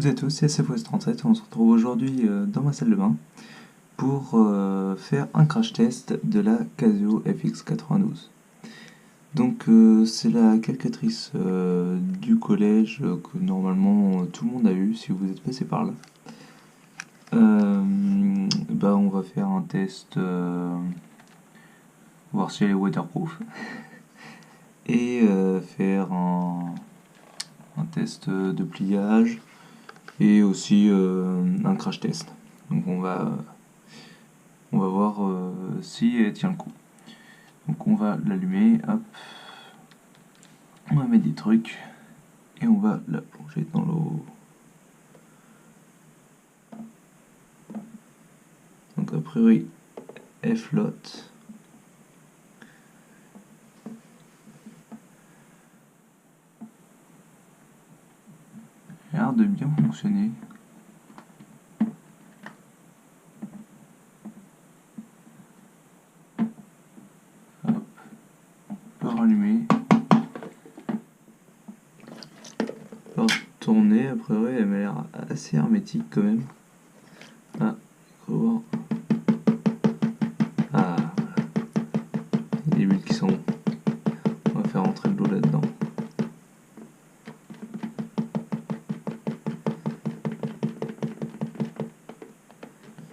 toutes et tous, c'est SFOS37. On se retrouve aujourd'hui dans ma salle de bain pour faire un crash test de la Casio FX92. Donc c'est la calculatrice du collège que normalement tout le monde a eu si vous êtes passé par là. On va faire un test, voir si elle est waterproof et faire un test de pliage et aussi un crash test. Donc on va voir si elle tient le coup. Donc on va l'allumer, hop, on va mettre des trucs et on va la plonger dans l'eau. Donc a priori elle flotte. Elle a l'air de bien fonctionner. Hop, on peut rallumer. On peut tourner, a priori elle m'a l'air assez hermétique quand même. Ah, il faut voir. Ah, il y a des bulles qui sont. On va faire rentrer de l'eau là-dedans.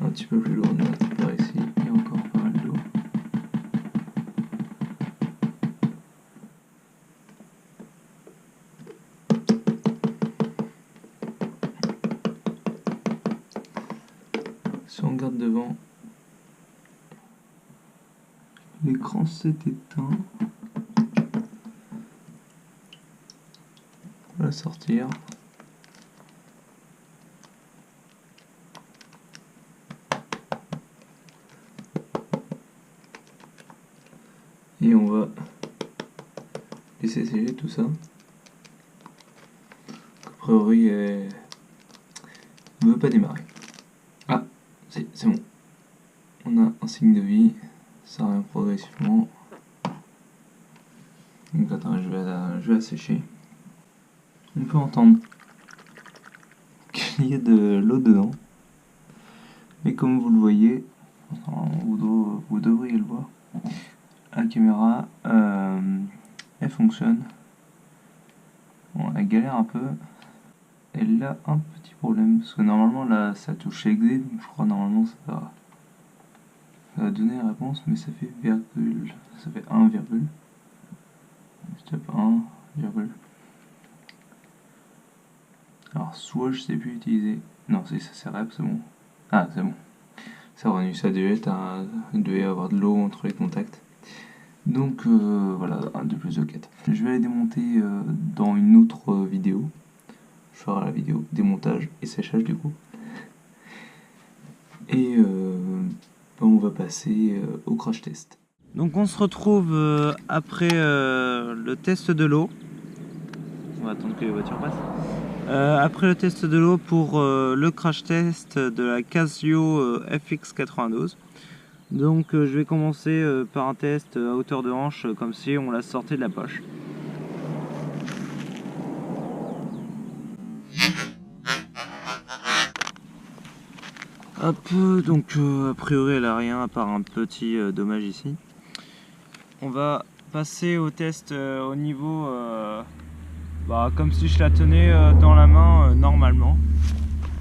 Un petit peu plus loin par ici, il y a encore pas mal d'eau. Si on regarde devant, l'écran s'est éteint. On va sortir. Et on va laisser sécher tout ça. A priori, elle ne veut pas démarrer. Ah, c'est bon. On a un signe de vie. Ça revient progressivement. Donc attends, je vais la sécher. On peut entendre qu'il y a de l'eau dedans. Mais comme vous le voyez, vous devriez le voir. La caméra, elle fonctionne. Bon, elle galère un peu. Elle a un petit problème parce que normalement là ça touche exit, donc je crois normalement ça va donner la réponse, mais ça fait virgule, ça fait 1 virgule. Je tape 1 virgule. Alors soit je sais plus utiliser. Non, c'est ça, c'est rep, c'est bon. Ah, c'est bon. C'est revenu, ça devait être il devait y avoir de l'eau entre les contacts. Donc voilà, 1, 2 plus 2, 4. Je vais la démonter dans une autre vidéo. Je ferai la vidéo démontage et séchage du coup. Et on va passer au crash test. Donc on se retrouve après le test de l'eau. On va attendre que les voitures passent. Après le test de l'eau pour le crash test de la Casio FX92. Donc je vais commencer par un test à hauteur de hanche, comme si on la sortait de la poche. Hop, donc a priori elle a rien à part un petit dommage ici. On va passer au test au niveau comme si je la tenais dans la main normalement.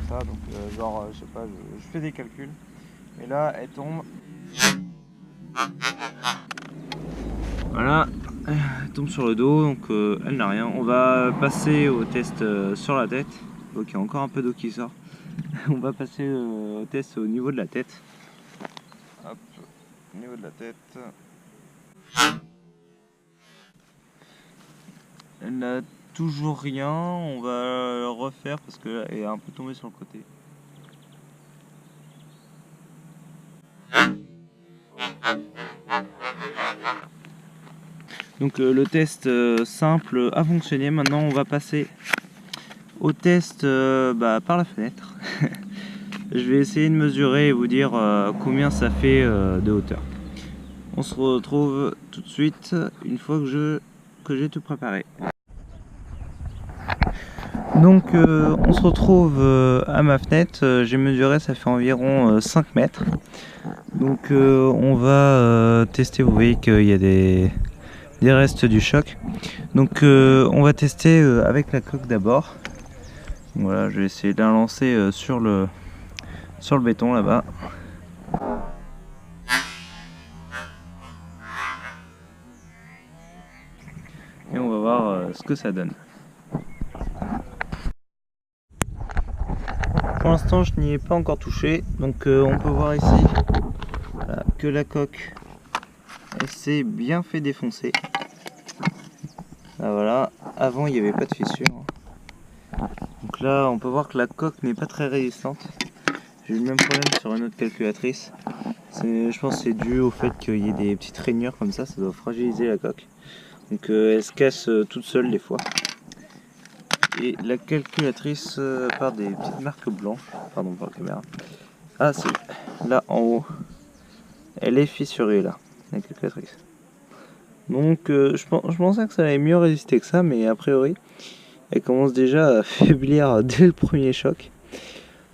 Ça, donc genre je sais pas, je fais des calculs. Et là elle tombe. Voilà, elle tombe sur le dos, donc elle n'a rien. On va passer au test sur la tête. Donc il y a encore un peu d'eau qui sort. On va passer au test au niveau de la tête. Hop, au niveau de la tête. Elle n'a toujours rien, on va refaire parce qu'elle est un peu tombée sur le côté. Donc le test simple a fonctionné. Maintenant on va passer au test par la fenêtre. Je vais essayer de mesurer et vous dire combien ça fait de hauteur. On se retrouve tout de suite une fois que j'ai tout préparé. Donc on se retrouve à ma fenêtre, j'ai mesuré, ça fait environ 5 mètres. Donc on va tester, vous voyez qu'il y a des restes du choc. Donc on va tester avec la coque d'abord. Voilà, je vais essayer de la lancer sur le béton là-bas. Et on va voir ce que ça donne. Pour l'instant je n'y ai pas encore touché, donc on peut voir ici voilà, que la coque elle s'est bien fait défoncer. Là, voilà, avant il n'y avait pas de fissure. Donc là on peut voir que la coque n'est pas très résistante. J'ai eu le même problème sur une autre calculatrice. Je pense que c'est dû au fait qu'il y ait des petites rainures comme ça doit fragiliser la coque. Donc elle se casse toute seule des fois. Et la calculatrice part des petites marques blanches. Pardon pour la caméra. Ah c'est là en haut. Elle est fissurée là, la calculatrice. Donc je pensais que ça allait mieux résister que ça, mais a priori elle commence déjà à faiblir dès le premier choc.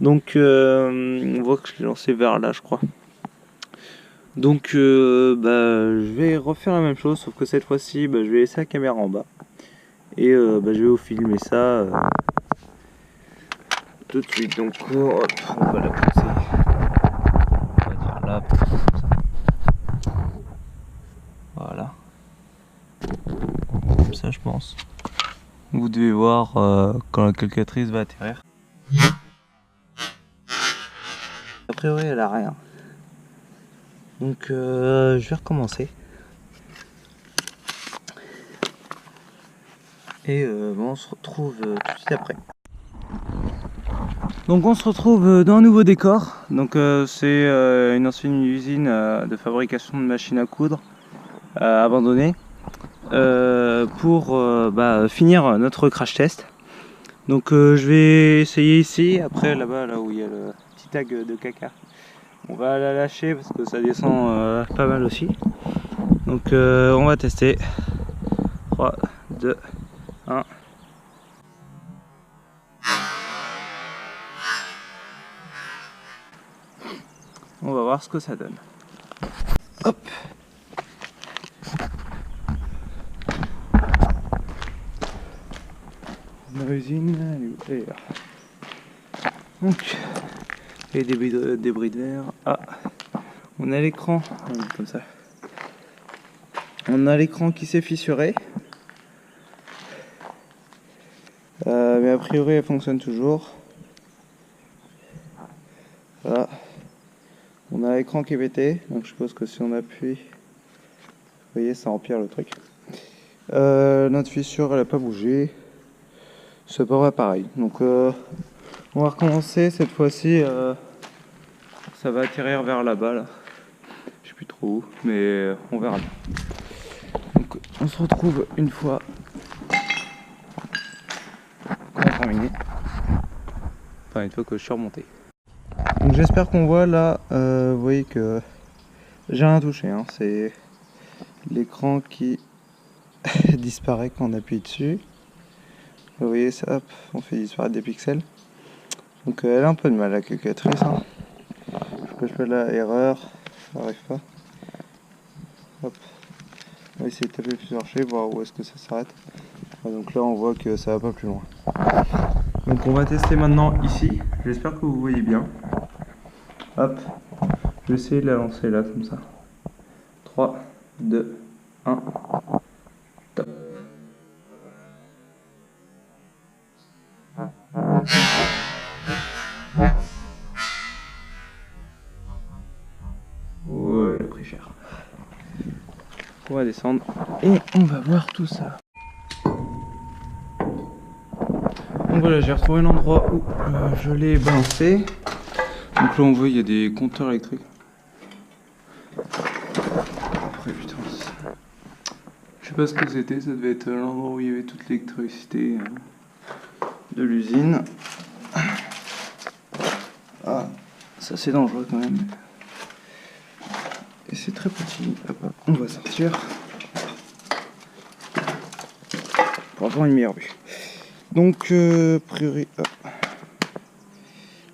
Donc on voit que je l'ai lancé vers là je crois. Donc je vais refaire la même chose, sauf que cette fois-ci je vais laisser la caméra en bas. Et je vais vous filmer ça tout de suite. Donc hop, on va la pousser. On va dire là, comme ça. Voilà. Comme ça je pense. Vous devez voir quand la calculatrice va atterrir. A priori elle a rien. Donc je vais recommencer. Et on se retrouve tout de suite après. Donc on se retrouve dans un nouveau décor. Donc c'est une ancienne usine de fabrication de machines à coudre abandonnée pour finir notre crash test. Donc je vais essayer ici, après là-bas là où il y a le petit tag de caca. On va la lâcher parce que ça descend pas mal aussi. Donc on va tester. 3, 2, 1. On va voir ce que ça donne. Hop. La usine, elle est là. Donc, et des débris d'air. Ah, on a l'écran, comme ça. On a l'écran qui s'est fissuré. Mais a priori, elle fonctionne toujours. Voilà. On a l'écran qui est pété, donc je suppose que si on appuie, vous voyez, ça empire le truc. Notre fissure, elle n'a pas bougé. C'est pas vrai pareil. Donc on va recommencer cette fois-ci. Ça va atterrir vers là-bas là. Je sais plus trop où, mais on verra bien. Donc on se retrouve une fois qu'on a terminé. Enfin une fois que je suis remonté. Donc j'espère qu'on voit là, vous voyez que j'ai rien touché, hein. C'est l'écran qui disparaît quand on appuie dessus. Vous voyez ça, hop, on fait disparaître des pixels. Donc elle a un peu de mal la calculatrice, hein. Je fais la erreur, ça n'arrive pas. Hop. On va essayer de taper plusieurs marchés, voir où est-ce que ça s'arrête. Donc là on voit que ça va pas plus loin. Donc on va tester maintenant ici. J'espère que vous voyez bien. Hop. Je vais essayer de la lancer là comme ça. 3, 2, 1. Top. Ouais, elle a pris cher. On va descendre et on va voir tout ça. Donc voilà, j'ai retrouvé l'endroit où je l'ai balancé. Donc là on voit il y a des compteurs électriques. Après putain, je sais pas ce que c'était, ça devait être l'endroit où il y avait toute l'électricité de l'usine. Ah, ça c'est dangereux quand même. Et c'est très petit. Hop, hop. On va sortir pour avoir une meilleure vue. Donc a priori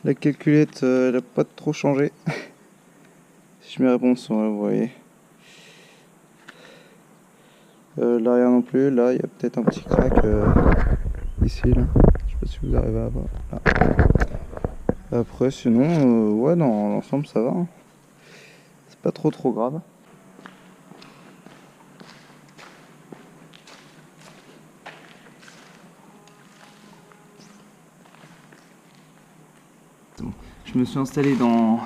la calculette elle n'a pas trop changé. Si mes réponses sont là, vous voyez. L'arrière non plus, là il y a peut-être un petit crack ici là. Je sais pas si vous arrivez à voir. Là. Après sinon ouais, dans l'ensemble ça va, hein. C'est pas trop grave. Je me suis installé dans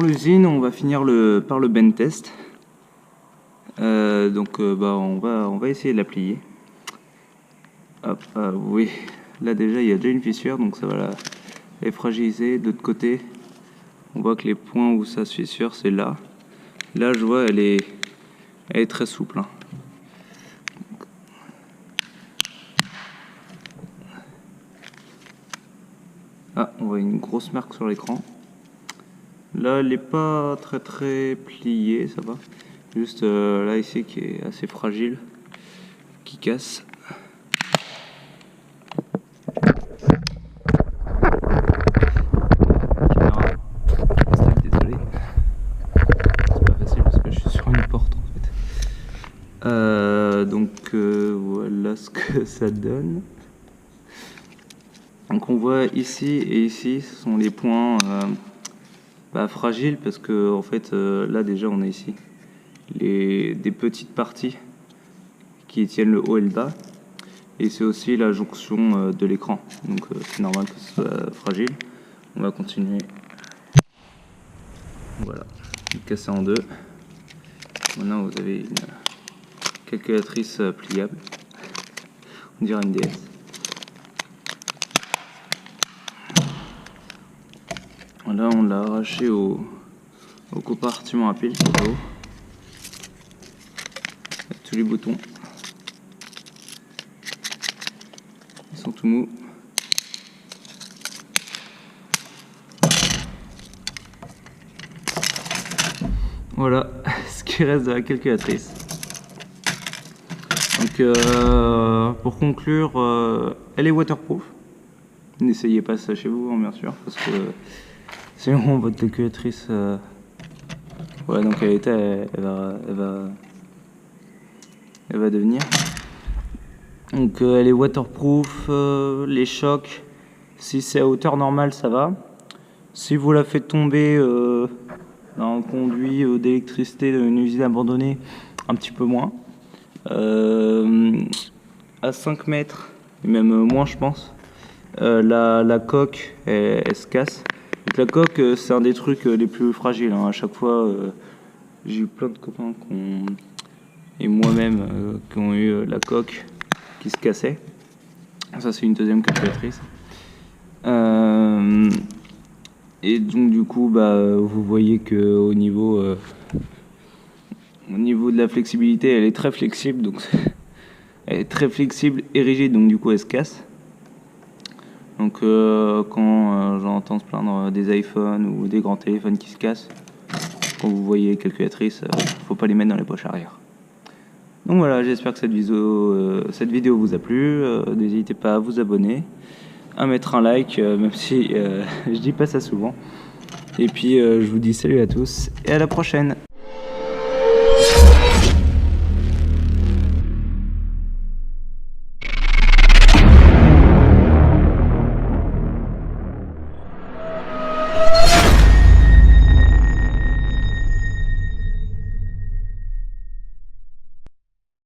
l'usine, on va finir par le bend test. Donc on va essayer de la plier. Hop, oui, là déjà il y a déjà une fissure, donc ça va la fragiliser. De l'autre côté, on voit que les points où ça se fissure, c'est là. Là je vois elle est très souple, hein. Ah, on voit une grosse marque sur l'écran. Là, elle n'est pas très pliée, ça va. Juste là ici qui est assez fragile, qui casse. Caméra. Désolé. C'est pas facile parce que je suis sur une porte en fait. Donc voilà ce que ça donne. Donc on voit ici et ici, ce sont les points fragiles parce que en fait là déjà on a ici des petites parties qui tiennent le haut et le bas, et c'est aussi la jonction de l'écran, donc c'est normal que ce soit fragile. On va continuer. Voilà, cassé en deux. Maintenant vous avez une calculatrice pliable, on dirait une DS. Là on l'a arraché au compartiment à pile qui est là-haut, avec tous les boutons. Ils sont tout mous. Voilà ce qui reste de la calculatrice. Donc pour conclure, elle est waterproof. N'essayez pas ça chez vous, hein, bien sûr, parce que sinon votre calculatrice voilà, donc elle va devenir. Donc elle est waterproof, les chocs, si c'est à hauteur normale ça va. Si vous la faites tomber dans un conduit d'électricité d'une usine abandonnée, un petit peu moins. À 5 mètres, et même moins je pense, la coque elle se casse. Donc la coque c'est un des trucs les plus fragiles, hein. À chaque fois j'ai eu plein de copains et moi-même qui ont eu la coque qui se cassait. Ça c'est une deuxième calculatrice. Et donc du coup vous voyez que au niveau de la flexibilité, elle est très flexible, donc elle est très flexible et rigide, donc du coup elle se casse. Donc quand j'entends se plaindre des iPhones ou des grands téléphones qui se cassent, quand vous voyez les calculatrices, faut pas les mettre dans les poches arrière. Donc voilà, j'espère que cette vidéo vous a plu. N'hésitez pas à vous abonner, à mettre un like, même si je dis pas ça souvent. Et puis je vous dis salut à tous et à la prochaine.